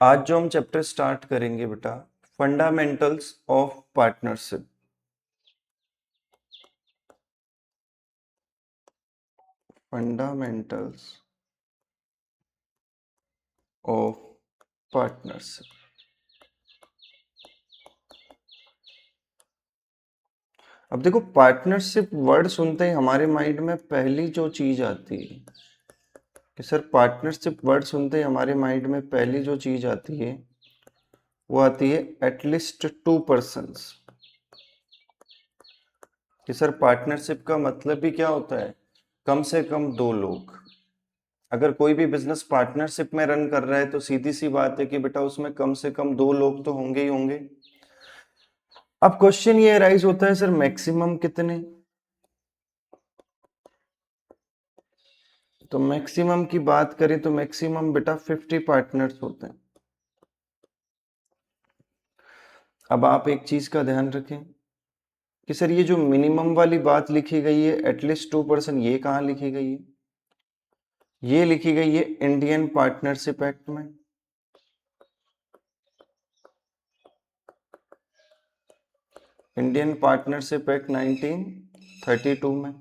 आज जो हम चैप्टर स्टार्ट करेंगे बेटा, fundamentals of partnership. Fundamentals of partnership. अब देखो, पार्टनरशिप वर्ड सुनते ही हमारे माइंड में पहली जो चीज आती है कि सर पार्टनरशिप वर्ड सुनते ही हमारे माइंड में पहली जो चीज आती है वो आती है एटलीस्ट 2 पर्सन्स। कि सर पार्टनरशिप का मतलब भी क्या होता है? कम से कम 2 लोग। अगर कोई भी बिजनेस पार्टनरशिप में रन कर रहा है तो सीधी सी बात है कि बेटा उसमें कम से कम 2 लोग तो होंगे ही होंगे। अब क्वेश्चन ये राइज होता है, सर मैक्सिमम कितने? तो मैक्सिमम की बात करें तो मैक्सिमम बेटा 50 पार्टनर्स होते हैं। अब आप एक चीज का ध्यान रखें कि सर ये जो मिनिमम वाली बात लिखी गई है एटलीस्ट 2%, ये कहाँ लिखी गई है? ये लिखी गई है इंडियन पार्टनरशिप एक्ट में। इंडियन पार्टनरशिप एक्ट 1932 में।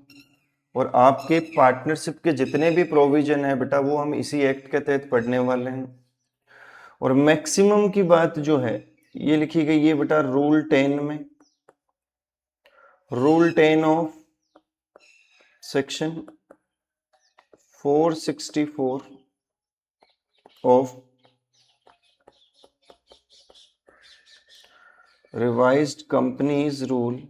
और आपके पार्टनरशिप के जितने भी प्रोविजन है बेटा वो हम इसी एक्ट के तहत पढ़ने वाले हैं। और मैक्सिमम की बात जो है ये लिखी गई है बेटा रूल 10 में। Rule 10 of section 464 of revised companies rule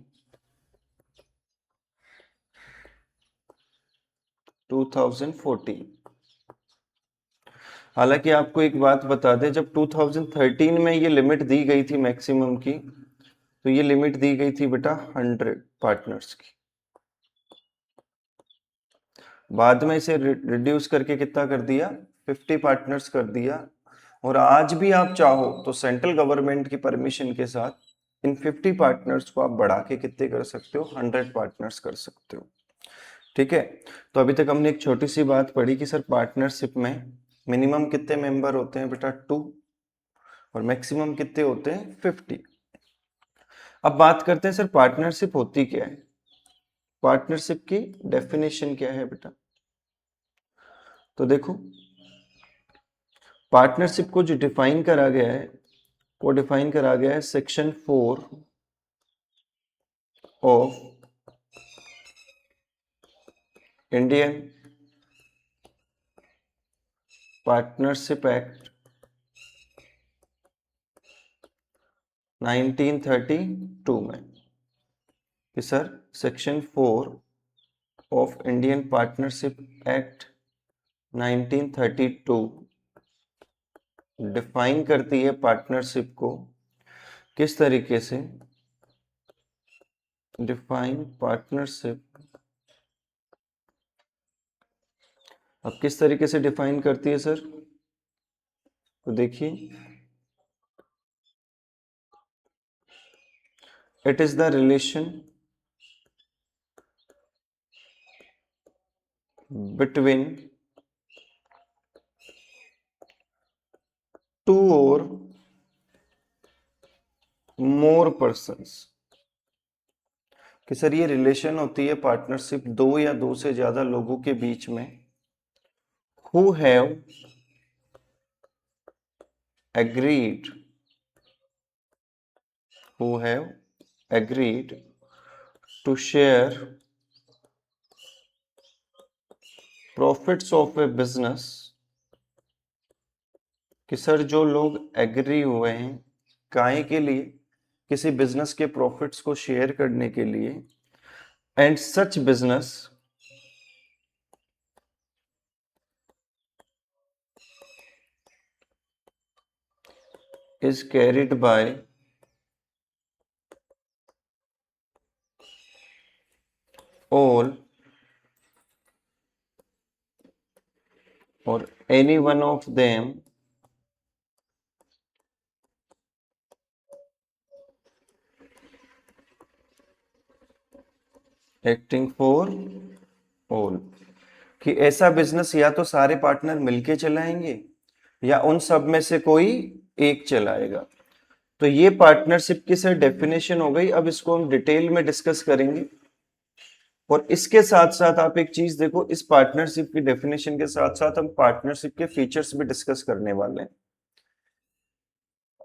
2014। हालांकि आपको एक बात बता दें, जब 2013 में ये लिमिट दी गई थी मैक्सिमम की, तो ये लिमिट दी गई थी बेटा 100 पार्टनर्स की। बाद में इसे रिड्यूस करके कितना कर दिया? 50 पार्टनर्स कर दिया। और आज भी आप चाहो तो सेंट्रल गवर्नमेंट की परमिशन के साथ इन 50 पार्टनर्स को आप बढ़ा के कितने कर सकते हो? 100 पार्टनर्स कर सकते हो। ठीक है। तो अभी तक हमने एक छोटी सी बात पढ़ी कि सर पार्टनरशिप में मिनिमम कितने मेंबर होते हैं बेटा? 2। और मैक्सिमम कितने होते हैं? 50। अब बात करते हैं सर पार्टनरशिप होती क्या है। पार्टनरशिप की डेफिनेशन क्या है बेटा? तो देखो, पार्टनरशिप को जो डिफाइन करा गया है वो डिफाइन करा गया है section 4 of Indian partnership act 1932 में। कि sir section 4 of Indian partnership act 1932 define करती है पार्टनरशिप को। किस तरीके से डिफाइन पार्टनरशिप? अब किस तरीके से डिफाइन करती है सर? तो देखिए, it is the relation between two और मोर पर्सन्स। कि सर ये रिलेशन होती है पार्टनरशिप 2 या 2 से ज्यादा लोगों के बीच में, who have agreed who have agreed to share profits of a business। कि सर जो लोग एग्री हुए हैं काहे के लिए? किसी बिजनेस के प्रॉफिट्स को शेयर करने के लिए। And such business is carried by all or any one of them acting for all। कि ऐसा बिजनेस या तो सारे पार्टनर मिलके चलाएंगे या उन सब में से कोई एक चलाएगा। तो ये पार्टनरशिप की सर डेफिनेशन हो गई। अब इसको हम डिटेल में डिस्कस करेंगे। और इसके साथ साथ आप एक चीज देखो, इस पार्टनरशिप की डेफिनेशन के साथ साथ हम पार्टनरशिप के फीचर्स भी डिस्कस करने वाले हैं।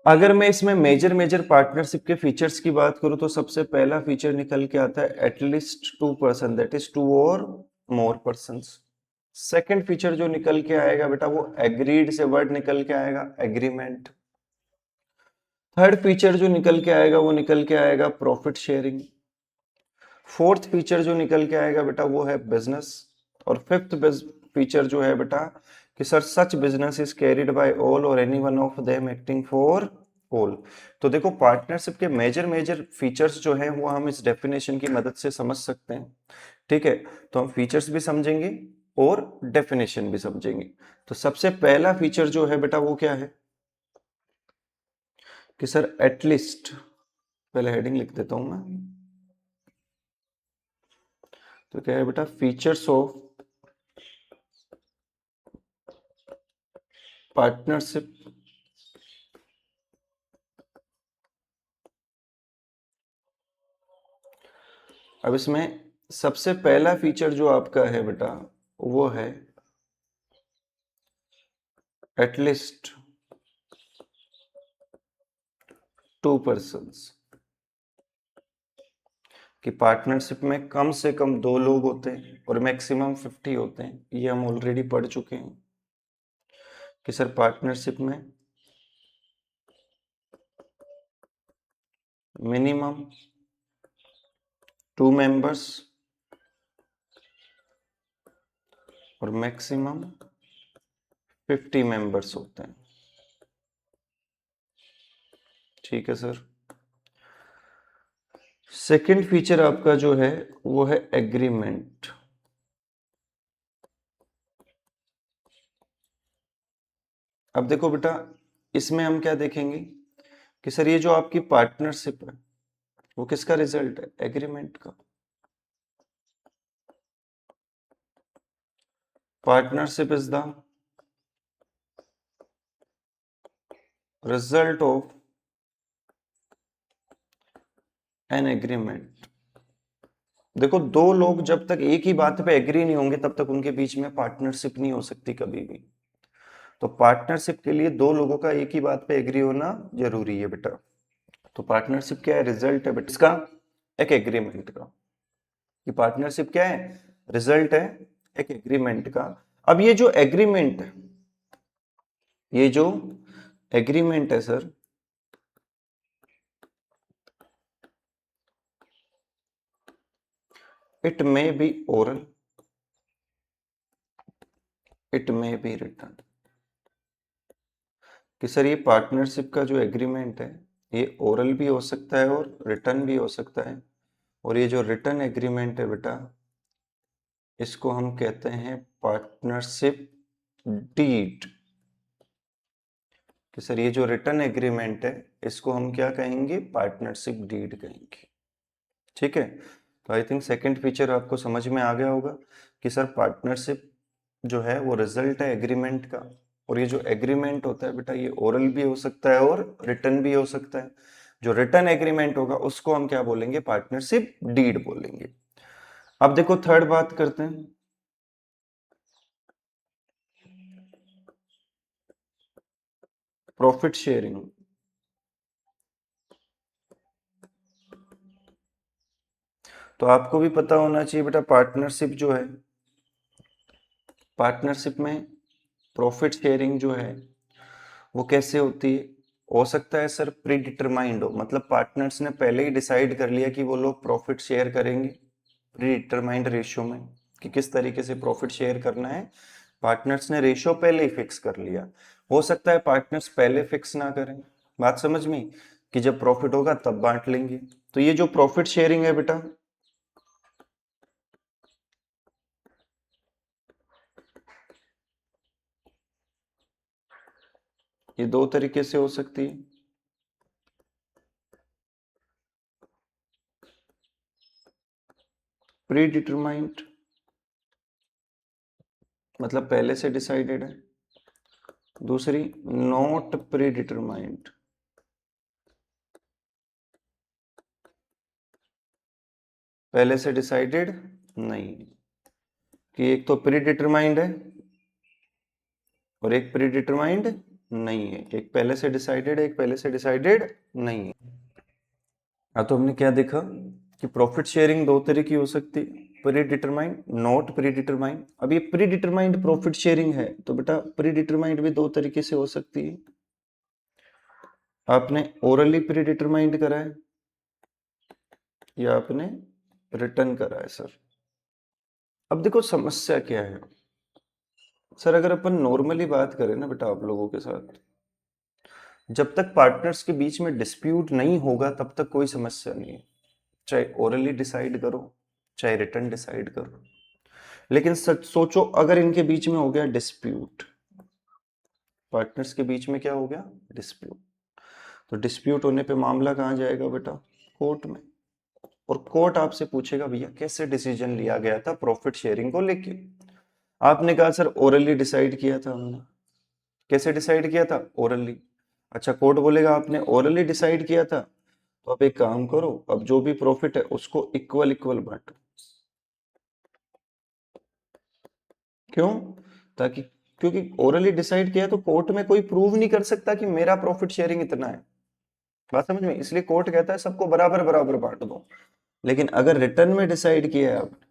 अगर मैं इसमें मेजर मेजर पार्टनरशिप के फीचर्स की बात करूं तो सबसे पहला फीचर निकल के आता है एटलीस्ट 2%, दैट इज 2 और मोर पर्सन। सेकंड फीचर जो निकल के आएगा बेटा वो एग्रीड से वर्ड निकल के आएगा, एग्रीमेंट। थर्ड फीचर जो निकल के आएगा वो निकल के आएगा प्रॉफिट शेयरिंग। फोर्थ फीचर जो निकल के आएगा बेटा वो है बिजनेस। और फिफ्थ फीचर जो है बेटा कि sir such business is carried by all और any one of them acting for all. तो देखो पार्टनरशिप के मेजर मेजर फीचर्स जो है वो हम इस डेफिनेशन की मदद से समझ सकते हैं। ठीक है, तो हम फीचर्स भी समझेंगे और डेफिनेशन भी समझेंगे। तो सबसे पहला फीचर जो है बेटा वो क्या है कि सर एटलीस्ट, पहले हेडिंग लिख देता हूं मैं। तो क्या है बेटा, फीचर्स ऑफ पार्टनरशिप अब इसमें सबसे पहला फीचर जो आपका है बेटा वो है एटलीस्ट 2%। कि पार्टनरशिप में कम से कम 2 लोग होते हैं और मैक्सिमम 50 होते हैं। ये हम ऑलरेडी पढ़ चुके हैं कि सर पार्टनरशिप में मिनिमम 2 मेंबर्स और मैक्सिमम 50 मेंबर्स होते हैं। ठीक है सर। सेकंड फीचर आपका जो है वो है एग्रीमेंट। अब देखो बेटा, इसमें हम क्या देखेंगे कि सर ये जो आपकी पार्टनरशिप है वो किसका रिजल्ट है, एग्रीमेंट का। Partnership is the result of an agreement. देखो दो लोग जब तक एक ही बात पे एग्री नहीं होंगे तब तक उनके बीच में पार्टनरशिप नहीं हो सकती कभी भी। तो पार्टनरशिप के लिए दो लोगों का एक ही बात पे एग्री होना जरूरी है बेटा। तो पार्टनरशिप क्या है, रिजल्ट है बेटा इसका एक एग्रीमेंट का। ये पार्टनरशिप क्या है, रिजल्ट है एक एग्रीमेंट का। अब ये जो एग्रीमेंट है, ये जो एग्रीमेंट है sir, it may be oral, it may be written. कि सर ये पार्टनरशिप का जो एग्रीमेंट है ये ओरल भी हो सकता है और रिटन भी हो सकता है। और ये जो रिटन एग्रीमेंट है बेटा इसको हम कहते हैं पार्टनरशिप डीड। कि सर ये जो रिटन एग्रीमेंट है इसको हम क्या कहेंगे, पार्टनरशिप डीड कहेंगे। ठीक है, तो आई थिंक सेकंड फीचर आपको समझ में आ गया होगा कि सर पार्टनरशिप जो है वो रिजल्ट है एग्रीमेंट का। और ये जो एग्रीमेंट होता है बेटा ये ओरल भी हो सकता है और रिटन भी हो सकता है। जो रिटन एग्रीमेंट होगा उसको हम क्या बोलेंगे, पार्टनरशिप डीड बोलेंगे। अब देखो थर्ड बात करते हैं, प्रॉफिट शेयरिंग। तो आपको भी पता होना चाहिए बेटा पार्टनरशिप जो है, पार्टनरशिप में प्रॉफिट शेयरिंग जो है वो कैसे होती है। हो सकता है सर प्री डिटरमाइंड हो, मतलब पार्टनर्स ने पहले ही डिसाइड कर लिया कि वो लोग प्रॉफिट शेयर करेंगे प्री डिटरमाइंड रेशियो में, कि किस तरीके से प्रॉफिट शेयर करना है। पार्टनर्स ने रेशियो पहले ही फिक्स कर लिया। हो सकता है पार्टनर्स पहले फिक्स ना करें, बात समझ में, कि जब प्रॉफिट होगा तब बांट लेंगे। तो ये जो प्रॉफिट शेयरिंग है बेटा ये दो तरीके से हो सकती है। प्री डिटरमाइंड मतलब पहले से डिसाइडेड है, दूसरी नॉट प्री डिटरमाइंड, पहले से डिसाइडेड नहीं, कि एक तो प्री डिटरमाइंड है और एक प्री डिटरमाइंड नहीं है, एक पहले से डिसाइडेड है, एक पहले से डिसाइडेड नहीं है। हाँ, तो हमने क्या देखा कि प्रॉफिट शेयरिंग दो तरह की हो सकती है, pre determined, not pre determined. अब ये प्री डिटरमाइंड प्रॉफिट शेयरिंग है तो बेटा प्री डिटरमाइंड भी दो तरीके से हो सकती है। आपने ओरली प्री डिटरमाइंड करा है या आपने रिटर्न करा है सर। अब देखो समस्या क्या है सर, अगर अपन नॉर्मली बात करें ना बेटा आप लोगों के साथ, जब तक पार्टनर्स के बीच में डिस्प्यूट नहीं होगा तब तक कोई समस्या नहीं है, चाहे ओरली डिसाइड करो चाहे रिटर्न डिसाइड करो। लेकिन सच सोचो अगर इनके बीच में हो गया डिस्प्यूट, पार्टनर्स के बीच में क्या हो गया डिस्प्यूट, तो डिस्प्यूट होने पे मामला कहाँ जाएगा बेटा, कोर्ट में। और कोर्ट आपसे पूछेगा भैया कैसे डिसीजन लिया गया था प्रॉफिट शेयरिंग को लेके। आपने कहा सर ओरली डिसाइड किया था हमने। कैसे डिसाइड किया था, ओरली। अच्छा, कोर्ट बोलेगा आपने ओरली डिसाइड किया था तो अब एक काम करो, अब जो भी प्रॉफिट है उसको इक्वल इक्वल बांटो। क्यों, ताकि, क्योंकि ओरली डिसाइड किया तो कोर्ट में कोई प्रूव नहीं कर सकता कि मेरा प्रॉफिट शेयरिंग इतना है। बात समझ में, इसलिए कोर्ट कहता है सबको बराबर बराबर बांट दो। लेकिन अगर रिटर्न में डिसाइड किया है आपने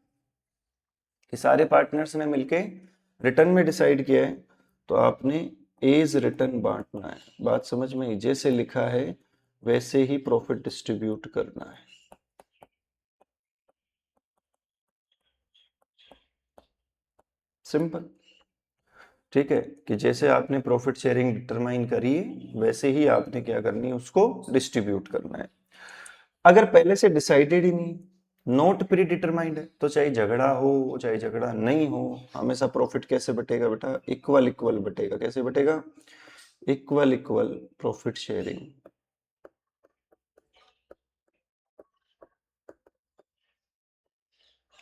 कि सारे पार्टनर्स ने मिलके रिटर्न में डिसाइड किया है तो आपने एज रिटर्न बांटना है। बात समझ में, जैसे लिखा है वैसे ही प्रॉफिट डिस्ट्रीब्यूट करना है। सिंपल, ठीक है, कि जैसे आपने प्रॉफिट शेयरिंग डिटरमाइन करी है वैसे ही आपने क्या करनी है उसको डिस्ट्रीब्यूट करना है। अगर पहले से डिसाइडेड ही नहीं, नॉट प्री डिटरमाइंड है, तो चाहे झगड़ा हो चाहे झगड़ा नहीं हो, हमेशा प्रॉफिट कैसे बटेगा बेटा, इक्वल इक्वल बटेगा। कैसे बटेगा, इक्वल इक्वल प्रॉफिट शेयरिंग।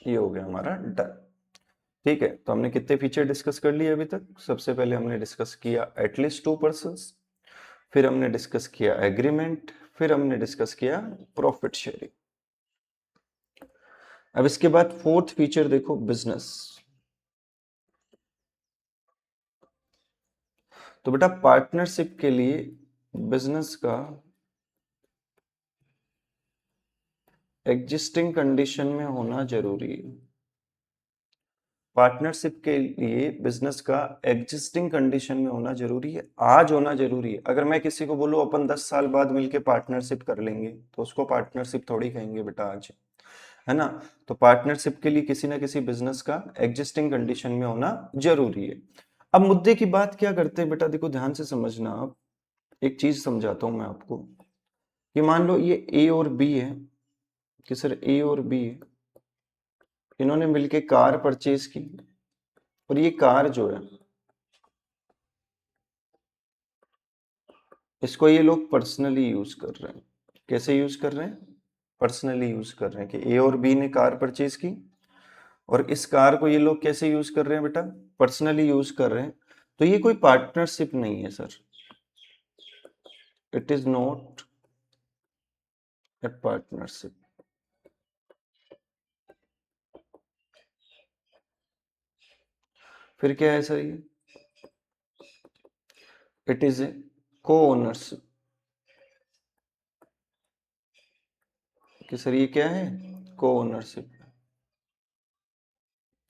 ये हो गया हमारा डन। ठीक है, तो हमने कितने फीचर डिस्कस कर लिए अभी तक। सबसे पहले हमने डिस्कस किया एटलीस्ट टू पर्सन्स, फिर हमने डिस्कस किया एग्रीमेंट, फिर हमने डिस्कस किया प्रॉफिट शेयरिंग। अब इसके बाद फोर्थ फीचर देखो, बिजनेस। तो बेटा पार्टनरशिप के लिए बिजनेस का एग्जिस्टिंग कंडीशन में होना जरूरी है। पार्टनरशिप के लिए बिजनेस का एग्जिस्टिंग कंडीशन में होना जरूरी है, आज होना जरूरी है। अगर मैं किसी को बोलूं अपन 10 साल बाद मिलके पार्टनरशिप कर लेंगे तो उसको पार्टनरशिप थोड़ी कहेंगे बेटा आज, है ना। तो पार्टनरशिप के लिए किसी ना किसी बिजनेस का एग्जिस्टिंग कंडीशन में होना जरूरी है। अब मुद्दे की बात क्या करते हैं बेटा, देखो ध्यान से समझना। आप एक चीज समझाता हूं मैं आपको, कि मान लो ये ए और बी है, कि सर ए और बी इन्होंने मिलके कार परचेज की, और ये कार जो है इसको ये लोग पर्सनली यूज कर रहे हैं। कैसे यूज कर रहे हैं, पर्सनली यूज कर रहे हैं, कि ए और बी ने कार परचेज की और इस कार को ये लोग कैसे यूज कर रहे हैं बेटा, पर्सनली यूज कर रहे हैं। तो ये कोई पार्टनरशिप नहीं है sir, it is not a partnership. फिर क्या है सर, ये इट इज ए को ओनरशिप। कि सर ये क्या है, को ओनरशिप।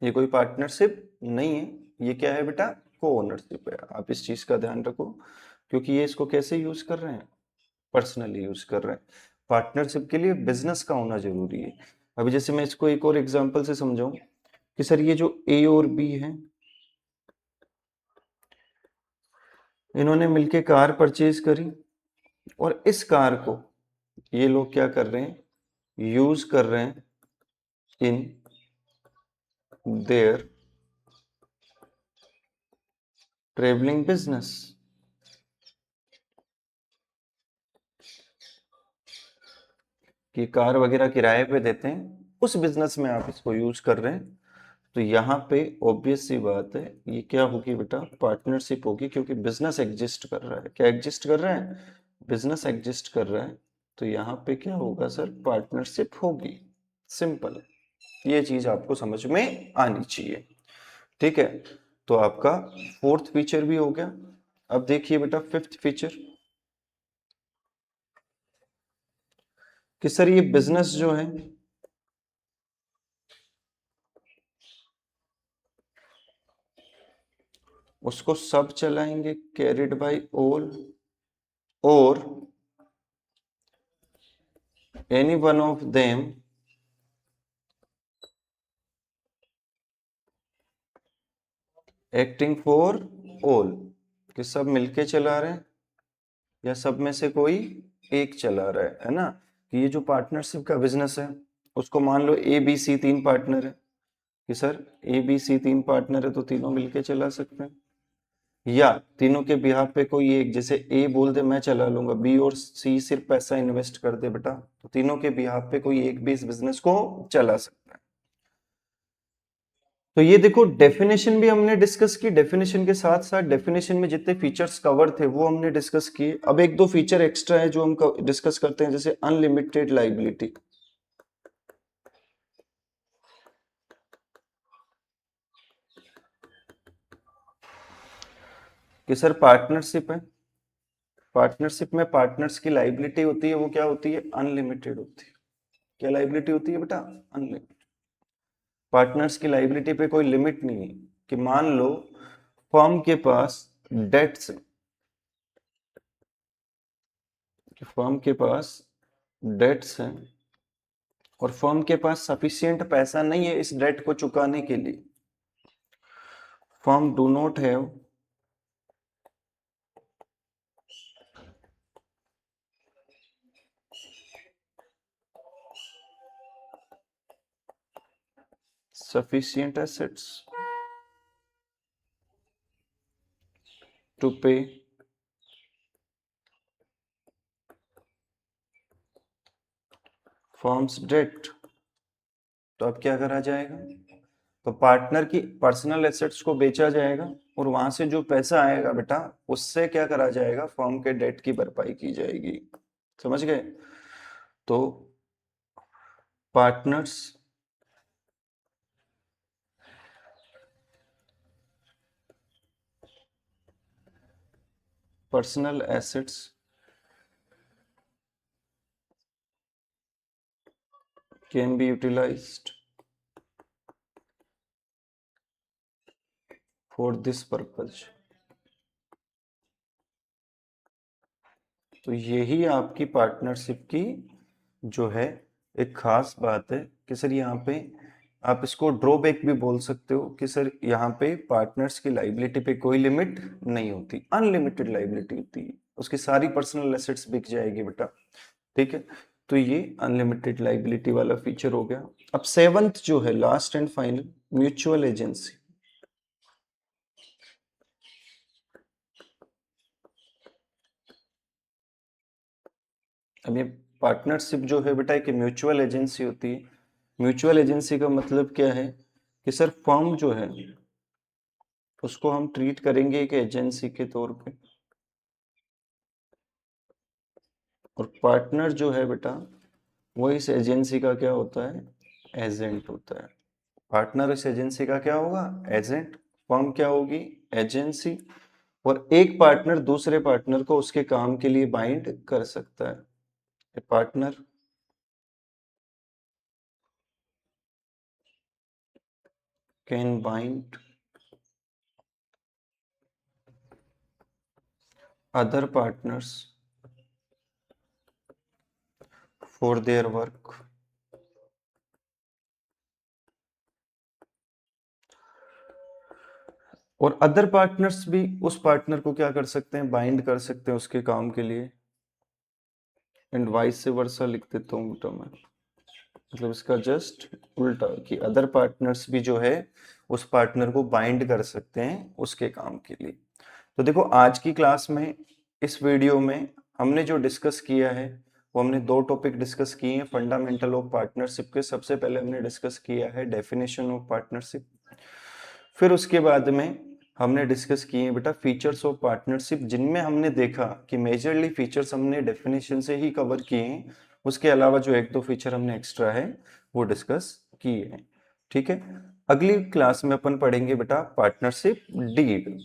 ये कोई पार्टनरशिप नहीं है, ये क्या है बेटा, को ओनरशिप है। आप इस चीज का ध्यान रखो, क्योंकि ये इसको कैसे यूज कर रहे हैं, पर्सनली यूज कर रहे हैं। पार्टनरशिप के लिए बिजनेस का होना जरूरी है। अभी जैसे मैं इसको एक और एग्जांपल से समझाऊं, कि सर ये जो ए और बी है इन्होंने मिलके कार परचेज करी, और इस कार को ये लोग क्या कर रहे हैं, यूज कर रहे हैं इन देयर ट्रेवलिंग बिजनेस। कि कार वगैरह किराए पे देते हैं, उस बिजनेस में आप इसको यूज कर रहे हैं। तो यहाँ पे ऑब्वियस सी बात है, ये क्या होगी बेटा, पार्टनरशिप होगी, क्योंकि बिजनेस एग्जिस्ट कर रहा है। क्या एग्जिस्ट कर रहा है? बिजनेस एग्जिस्ट कर रहा है, तो यहाँ पे क्या होगा सर, पार्टनरशिप होगी। सिंपल, ये चीज आपको समझ में आनी चाहिए। ठीक है, तो आपका फोर्थ फीचर भी हो गया। अब देखिए बेटा फिफ्थ फीचर, कि सर ये बिजनेस जो है उसको सब चलाएंगे, कैरिड बाय ऑल, और any one of them acting for all, कि सब मिलके चला रहे हैं या सब में से कोई एक चला रहा है ना। कि ये जो पार्टनरशिप का बिजनेस है, उसको मान लो ए बी सी तीन पार्टनर है, कि सर ए बी सी तीन पार्टनर है तो तीनों मिलके चला सकते हैं, या तीनों के बिहाफ पे कोई एक, जैसे ए बोल दे मैं चला लूंगा, बी और सी सिर्फ पैसा इन्वेस्ट कर दे बेटा, तो तीनों के बिहाफ पे कोई एक भी इस बिजनेस को चला सकता है। तो ये देखो डेफिनेशन भी हमने डिस्कस की, डेफिनेशन के साथ साथ डेफिनेशन में जितने फीचर्स कवर थे वो हमने डिस्कस किए। अब एक दो फीचर एक्स्ट्रा है जो हम डिस्कस करते हैं, जैसे अनलिमिटेड लाइबिलिटी। कि सर पार्टनरशिप है, पार्टनरशिप में पार्टनर्स की लाइबिलिटी होती है, वो क्या होती है, अनलिमिटेड होती है। क्या लाइबिलिटी होती है बेटा, अनलिमिटेड। पार्टनर्स की लाइबिलिटी पे कोई लिमिट नहीं है, कि मान लो फर्म के पास डेट्स, कि फर्म के पास डेट्स हैं और फर्म के पास सफिशिएंट पैसा नहीं है इस डेट को चुकाने के लिए, firm do not have sufficient assets to pay firm's debt, तो अब क्या करा जाएगा, तो पार्टनर की पर्सनल एसेट्स को बेचा जाएगा और वहां से जो पैसा आएगा बेटा उससे क्या करा जाएगा, फर्म के डेट की भरपाई की जाएगी। समझ गए? तो partners personal assets can be utilised for this purpose. तो यही आपकी पार्टनरशिप की जो है एक खास बात है, कि सर यहाँ पे आप इसको ड्रॉबैक भी बोल सकते हो, कि सर यहाँ पे पार्टनर्स की लाइबिलिटी पे कोई लिमिट नहीं होती, अनलिमिटेड लाइबिलिटी होती है, उसकी सारी पर्सनल एसेट्स बिक जाएगी बेटा। ठीक है, तो ये अनलिमिटेड लाइबिलिटी वाला फीचर हो गया। अब सेवंथ जो है last and final, mutual agency. अब ये पार्टनरशिप जो है बेटा एक म्यूचुअल एजेंसी होती है। म्यूचुअल एजेंसी का मतलब क्या है, कि सर फर्म जो है उसको हम ट्रीट करेंगे एक एजेंसी के तौर पे, और पार्टनर जो है बेटा वो इस एजेंसी का क्या होता है, एजेंट होता है। पार्टनर इस एजेंसी का क्या होगा, एजेंट। फर्म क्या होगी, एजेंसी। और एक पार्टनर दूसरे पार्टनर को उसके काम के लिए बाइंड कर सकता है। Partner can bind other partners for their work. और अदर पार्टनर्स भी उस पार्टनर को क्या कर सकते हैं, बाइंड कर सकते हैं उसके काम के लिए। एंड वाइस से वर्सा लिख देता हूँ बेटा मैं, मतलब इसका जस्ट उल्टा, कि अदर पार्टनर्स भी जो है उस पार्टनर को बाइंड कर सकते हैं उसके काम के लिए। तो देखो आज की क्लास में, इस वीडियो में हमने जो डिस्कस किया है वो हमने दो टॉपिक डिस्कस किए हैं फंडामेंटल ऑफ पार्टनरशिप के। सबसे पहले हमने डिस्कस किया है डेफिनेशन ऑफ पार्टनरशिप, फिर उसके बाद में हमने डिस्कस किए बेटा फीचर्स ऑफ पार्टनरशिप, जिनमें हमने देखा कि मेजरली फीचर्स हमने डेफिनेशन से ही कवर किए हैं, उसके अलावा जो एक दो फीचर हमने एक्स्ट्रा है वो डिस्कस किए हैं। ठीक है, अगली क्लास में अपन पढ़ेंगे बेटा पार्टनरशिप डीड।